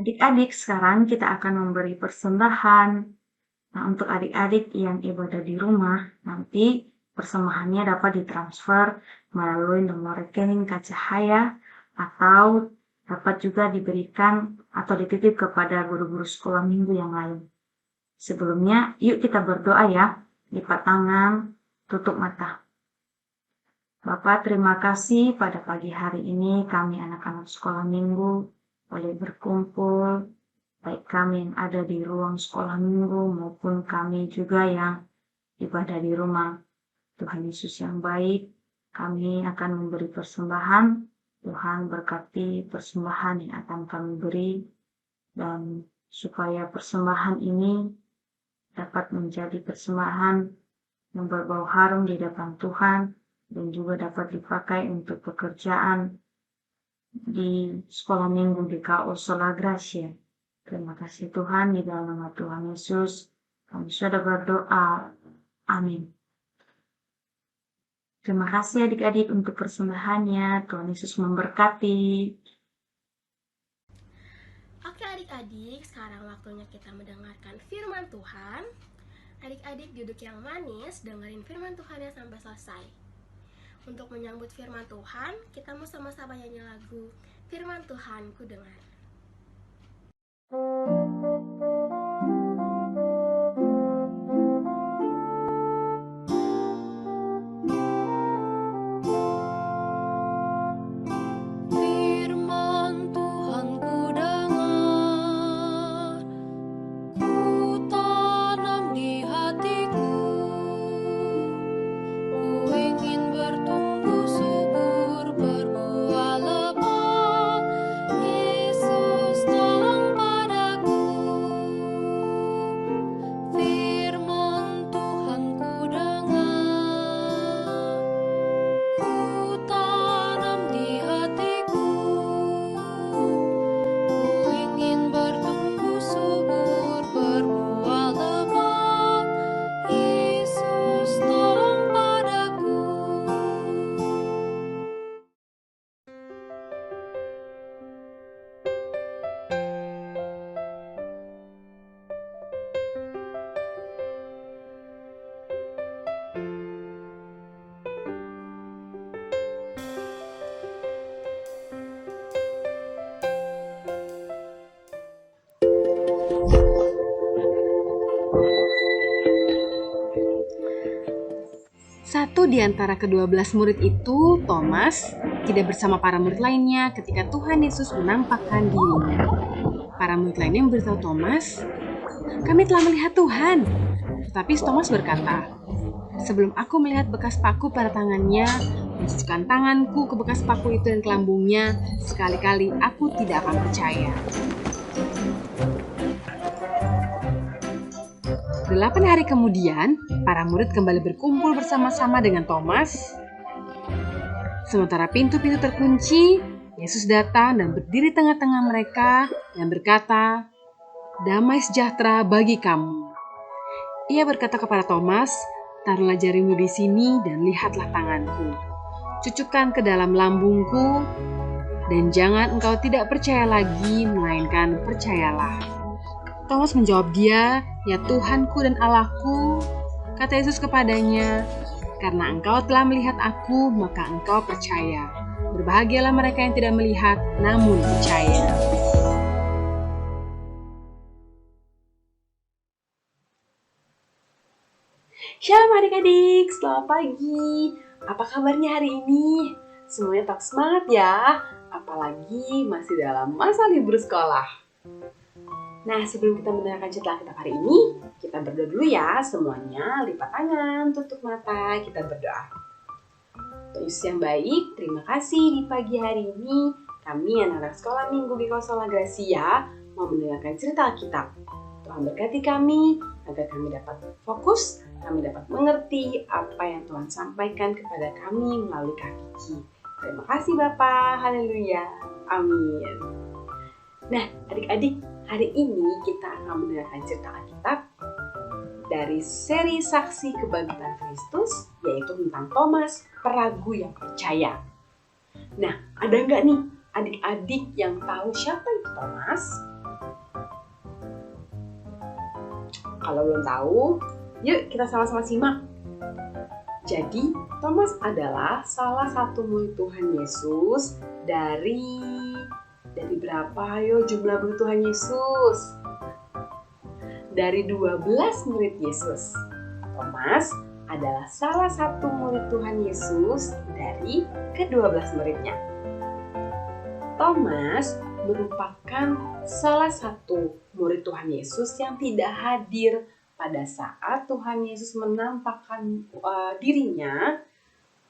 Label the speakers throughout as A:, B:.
A: Adik-adik, sekarang kita akan memberi persembahan. Nah, untuk adik-adik yang ibadah di rumah, nanti persembahannya dapat ditransfer melalui nomor rekening Kak Cahaya atau dapat juga diberikan atau dititip kepada guru-guru sekolah minggu yang lain. Sebelumnya, yuk kita berdoa ya. Lipat tangan, tutup mata. Bapak, terima kasih pada pagi hari ini kami anak-anak sekolah minggu boleh berkumpul, baik kami yang ada di ruang sekolah minggu maupun kami juga yang ibadah di rumah. Tuhan Yesus yang baik, kami akan memberi persembahan. Tuhan berkati persembahan yang akan kami beri, dan supaya persembahan ini dapat menjadi persembahan yang berbau harum di depan Tuhan dan juga dapat dipakai untuk pekerjaan di sekolah minggu di KO Sola Gracia. Terima kasih Tuhan, di dalam nama Tuhan Yesus kami sudah berdoa. Amin. Terima kasih adik-adik untuk persembahannya. Tuhan Yesus memberkati.
B: Oke adik-adik, sekarang waktunya kita mendengarkan firman Tuhan. Adik-adik duduk yang manis, dengerin firman Tuhannya sampai selesai. Untuk menyambut firman Tuhan, kita mau sama-sama nyanyi lagu Firman Tuhan Ku Dengar.
C: Satu di antara ke-12 murid itu, Thomas, tidak bersama para murid lainnya ketika Tuhan Yesus menampakkan dirinya. Para murid lainnya memberitahu Thomas, "Kami telah melihat Tuhan." Tetapi Thomas berkata, "Sebelum aku melihat bekas paku pada tangannya, mencucukkan tanganku ke bekas paku itu dan ke lambungnya, sekali-kali aku tidak akan percaya." 8 hari kemudian, para murid kembali berkumpul bersama-sama dengan Thomas. Sementara pintu-pintu terkunci, Yesus datang dan berdiri tengah-tengah mereka dan berkata, "Damai sejahtera bagi kamu." Ia berkata kepada Thomas, "Taruhlah jarimu di sini dan lihatlah tanganku. Cucukkan ke dalam lambungku, dan jangan engkau tidak percaya lagi, melainkan percayalah." Thomas menjawab dia, "Ya Tuhanku dan Allahku." Kata Yesus kepadanya, "Karena engkau telah melihat aku, maka engkau percaya. Berbahagialah mereka yang tidak melihat, namun percaya." Shalom adik-adik, selamat pagi. Apa kabarnya hari ini? Semuanya tetap semangat ya, apalagi masih dalam masa libur sekolah. Nah, sebelum kita mendengarkan cerita Alkitab hari ini, kita berdoa dulu ya semuanya. Lipat tangan, tutup mata, kita berdoa. Tuhan Yesus yang baik, terima kasih di pagi hari ini kami anak-anak sekolah minggu di Sola Gracia mau mendengarkan cerita Alkitab. Tuhan berkati kami agar kami dapat fokus, kami dapat mengerti apa yang Tuhan sampaikan kepada kami melalui Kak Kiki. Terima kasih Bapa, haleluya, amin. Nah, adik-adik, hari ini kita akan mendengarkan cerita Alkitab dari seri Saksi Kebangkitan Kristus, yaitu tentang Thomas, peragu yang percaya. Nah, ada nggak nih adik-adik yang tahu siapa itu Thomas? Kalau belum tahu, yuk kita sama-sama simak. Jadi, Thomas adalah salah satu murid Tuhan Yesus dari berapa? Ayo jumlah murid Tuhan Yesus. Dari 12 murid Yesus. Thomas adalah salah satu murid Tuhan Yesus dari ke-12 muridnya. Thomas merupakan salah satu murid Tuhan Yesus yang tidak hadir pada saat Tuhan Yesus menampakkan dirinya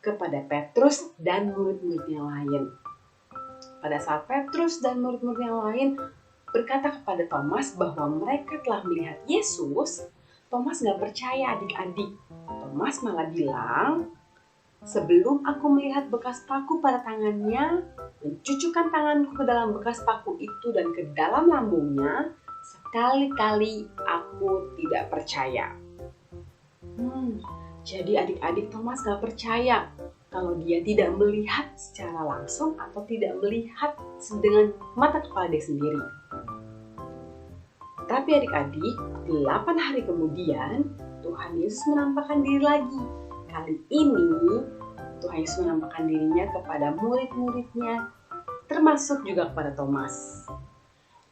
C: kepada Petrus dan murid-murid yang lain. Pada saat Petrus dan murid-murid yang lain berkata kepada Thomas bahwa mereka telah melihat Yesus, Thomas gak percaya adik-adik. Thomas malah bilang, sebelum aku melihat bekas paku pada tangannya, mencucukkan tanganku ke dalam bekas paku itu dan ke dalam lambungnya, sekali-kali aku tidak percaya. Jadi adik-adik Thomas gak percaya kalau dia tidak melihat secara langsung atau tidak melihat dengan mata kepala dia sendiri. Tapi adik-adik, 8 hari kemudian Tuhan Yesus menampakkan diri lagi. Kali ini Tuhan Yesus menampakkan dirinya kepada murid-muridnya, termasuk juga kepada Thomas.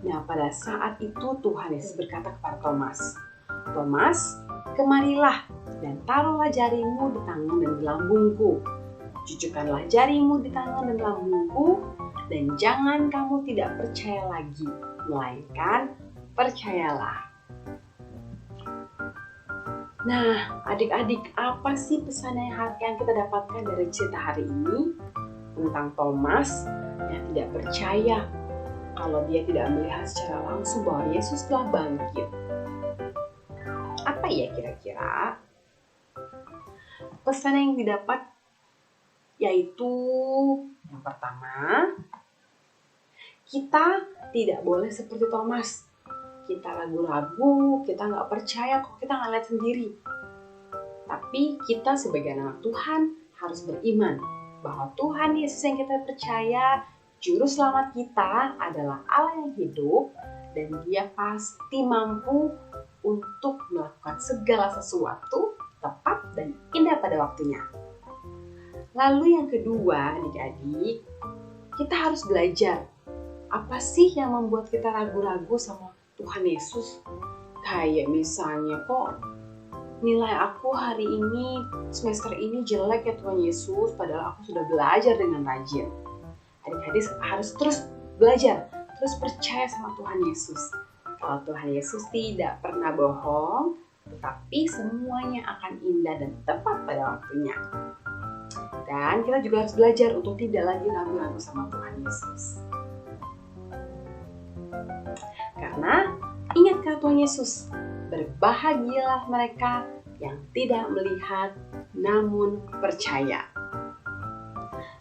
C: Nah, pada saat itu Tuhan Yesus berkata kepada Thomas, "Thomas, kemarilah dan taruhlah jarimu di tangan dan di lambungku. Cucukkanlah jarimu di tangan dan lambungku, dan jangan kamu tidak percaya lagi, melainkan percayalah." Nah, adik-adik, apa sih pesan yang kita dapatkan dari cerita hari ini tentang Thomas yang tidak percaya kalau dia tidak melihat secara langsung bahwa Yesus telah bangkit? Apa ya kira-kira? Pesan yang didapat yaitu yang pertama, kita tidak boleh seperti Thomas. Kita ragu-ragu, kita nggak percaya kok, kita nggak lihat sendiri. Tapi kita sebagai anak Tuhan harus beriman bahwa Tuhan Yesus yang kita percaya, Juru Selamat kita adalah Allah yang hidup dan Dia pasti mampu untuk melakukan segala sesuatu tepat dan indah pada waktunya. Lalu yang kedua, adik-adik, kita harus belajar. Apa sih yang membuat kita ragu-ragu sama Tuhan Yesus? Kayak misalnya, kok nilai aku hari ini, semester ini jelek ya Tuhan Yesus, padahal aku sudah belajar dengan rajin. Adik-adik harus terus belajar, terus percaya sama Tuhan Yesus. Kalau Tuhan Yesus tidak pernah bohong, tetapi semuanya akan indah dan tepat pada waktunya. Dan kita juga harus belajar untuk tidak lagi ragu-ragu sama Tuhan Yesus. Karena ingat kata Tuhan Yesus, berbahagialah mereka yang tidak melihat namun percaya.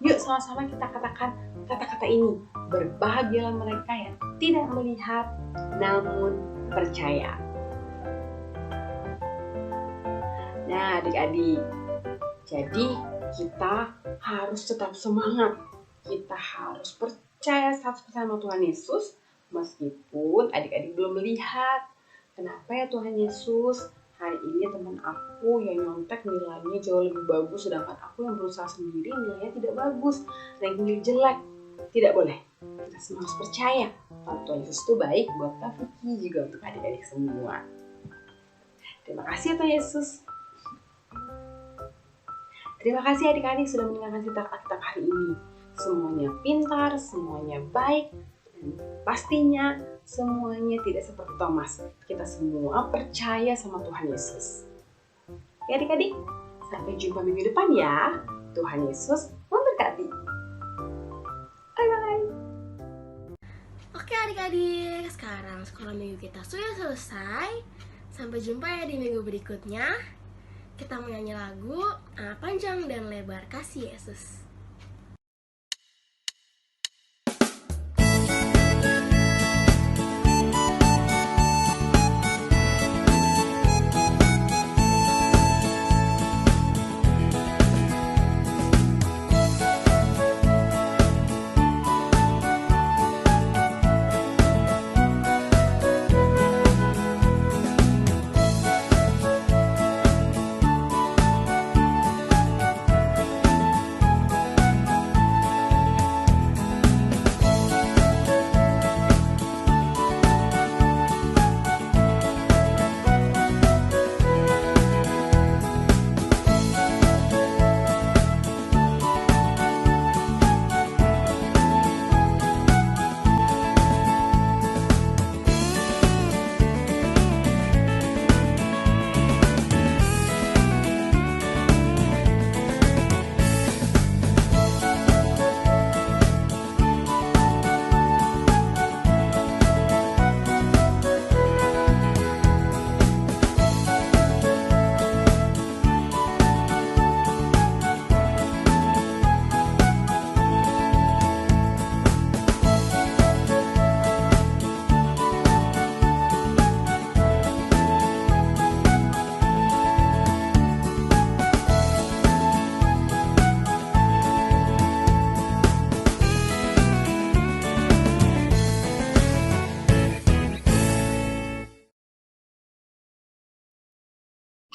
C: Yuk sama-sama kita katakan kata-kata ini, berbahagialah mereka yang tidak melihat namun percaya. Nah adik-adik, jadi kita harus tetap semangat. Kita harus percaya 100% sama Tuhan Yesus, meskipun adik-adik belum melihat. Kenapa ya Tuhan Yesus, hari ini teman aku yang nyontek nilainya jauh lebih bagus, sedangkan aku yang berusaha sendiri nilainya tidak bagus, rankingnya jelek. Tidak boleh. Kita semua harus percaya kalau Tuhan Yesus itu baik buat Kak Vicky, juga untuk adik-adik semua. Terima kasih ya Tuhan Yesus. Terima kasih adik-adik sudah mendengarkan cerita Alkitab hari ini. Semuanya pintar, semuanya baik, dan pastinya semuanya tidak seperti Thomas. Kita semua percaya sama Tuhan Yesus. Ya adik-adik, sampai jumpa minggu depan ya. Tuhan Yesus memberkati. Bye-bye.
B: Oke adik-adik, sekarang sekolah minggu kita sudah selesai. Sampai jumpa ya di minggu berikutnya. Kita mau nyanyi lagu Panjang dan Lebar Kasih Yesus.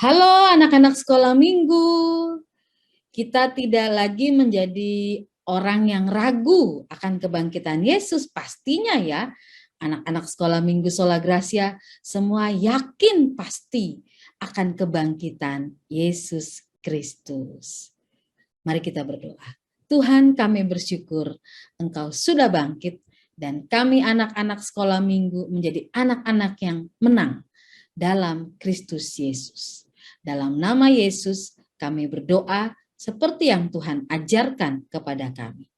D: Halo anak-anak sekolah minggu. Kita tidak lagi menjadi orang yang ragu akan kebangkitan Yesus, pastinya ya. Anak-anak sekolah minggu Sola Gracia semua yakin pasti akan kebangkitan Yesus Kristus. Mari kita berdoa. Tuhan, kami bersyukur Engkau sudah bangkit dan kami anak-anak sekolah minggu menjadi anak-anak yang menang dalam Kristus Yesus. Dalam nama Yesus kami berdoa seperti yang Tuhan ajarkan kepada kami.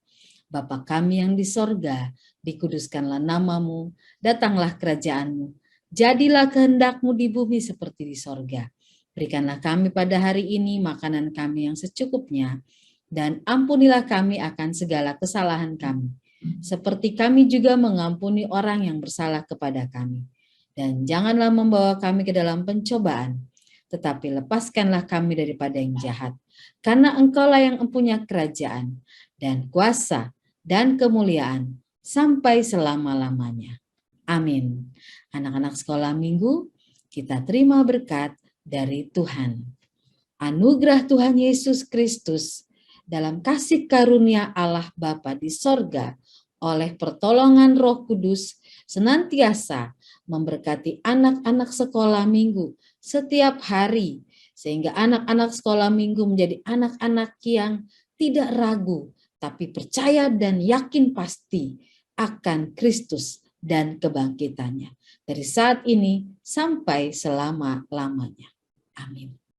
D: Bapa kami yang di sorga, dikuduskanlah namamu, datanglah kerajaanmu, jadilah kehendakmu di bumi seperti di sorga. Berikanlah kami pada hari ini makanan kami yang secukupnya, dan ampunilah kami akan segala kesalahan kami, seperti kami juga mengampuni orang yang bersalah kepada kami. Dan janganlah membawa kami ke dalam pencobaan, tetapi lepaskanlah kami daripada yang jahat. Karena Engkaulah yang mempunyai kerajaan dan kuasa dan kemuliaan sampai selama-lamanya. Amin. Anak-anak sekolah minggu, kita terima berkat dari Tuhan. Anugerah Tuhan Yesus Kristus dalam kasih karunia Allah Bapa di sorga oleh pertolongan Roh Kudus senantiasa memberkati anak-anak sekolah minggu setiap hari, sehingga anak-anak sekolah minggu menjadi anak-anak yang tidak ragu, tapi percaya dan yakin pasti akan Kristus dan kebangkitannya. Dari saat ini sampai selama-lamanya. Amin.